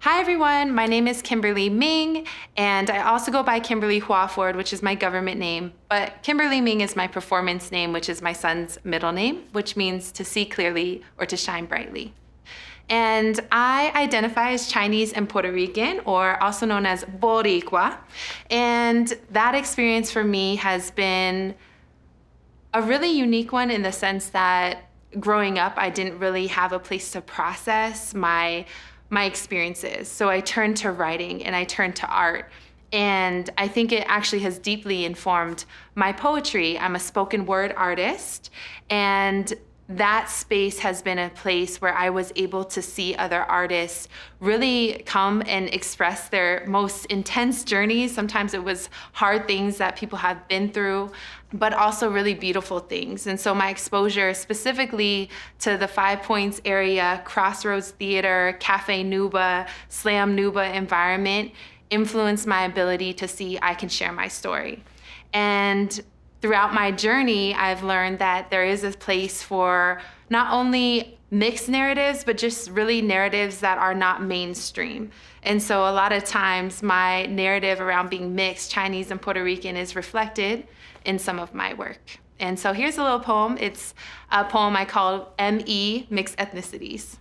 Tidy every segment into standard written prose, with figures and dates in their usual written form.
Hi everyone, my name is Kimberly Ming, and I also go by Kimberly Huaford, which is my government name, but Kimberly Ming is my performance name, which is my son's middle name, which means to see clearly or to shine brightly. And I identify as Chinese and Puerto Rican, or also known as Boricua, and that experience for me has been a really unique one in the sense that growing up, I didn't really have a place to process my experiences. So I turned to writing and I turned to art. And I think it actually has deeply informed my poetry. I'm a spoken word artist, and that space has been a place where I was able to see other artists really come and express their most intense journeys. Sometimes it was hard things that people have been through, but also really beautiful things. And so my exposure specifically to the 5 Points area, Crossroads Theater, Cafe Nuba, Slam Nuba environment influenced my ability to see I can share my story. And throughout my journey, I've learned that there is a place for not only mixed narratives, but just really narratives that are not mainstream. And so a lot of times my narrative around being mixed, Chinese and Puerto Rican, is reflected in some of my work. And so here's a little poem. It's a poem I call ME, Mixed Ethnicities.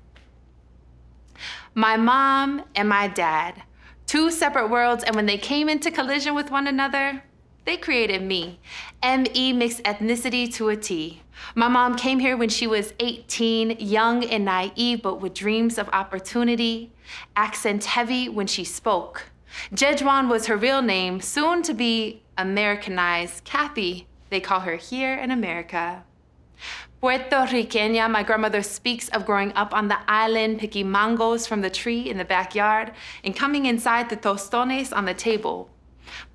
My mom and my dad, two separate worlds, and when they came into collision with one another, they created me, ME mixed ethnicity to a T. My mom came here when she was 18, young and naive, but with dreams of opportunity, accent heavy when she spoke. Jejuan was her real name, soon to be Americanized. Kathy, they call her here in America. Puerto Riqueña, my grandmother speaks of growing up on the island, picking mangoes from the tree in the backyard, and coming inside the tostones on the table.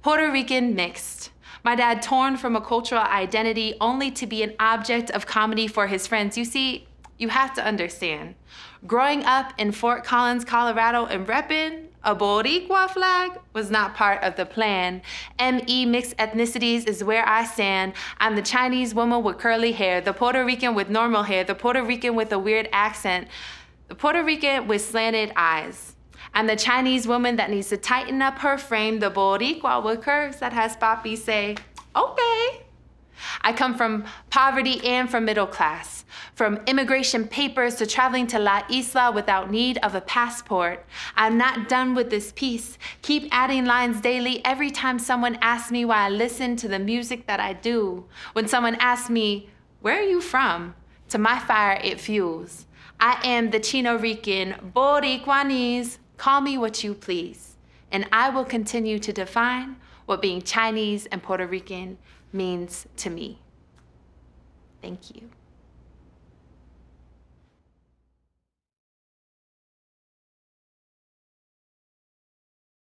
Puerto Rican mixed. My dad torn from a cultural identity only to be an object of comedy for his friends. You see, you have to understand. Growing up in Fort Collins, Colorado and repping a Boricua flag was not part of the plan. ME mixed ethnicities is where I stand. I'm the Chinese woman with curly hair, the Puerto Rican with normal hair, the Puerto Rican with a weird accent, the Puerto Rican with slanted eyes. I'm the Chinese woman that needs to tighten up her frame, the Boricua with curves that has Papi say, okay. I come from poverty and from middle class, from immigration papers to traveling to La Isla without need of a passport. I'm not done with this piece. Keep adding lines daily every time someone asks me why I listen to the music that I do. When someone asks me, where are you from? To my fire, it fuels. I am the Chino Rican Boricuanese. Call me what you please, and I will continue to define what being Chinese and Puerto Rican means to me. Thank you.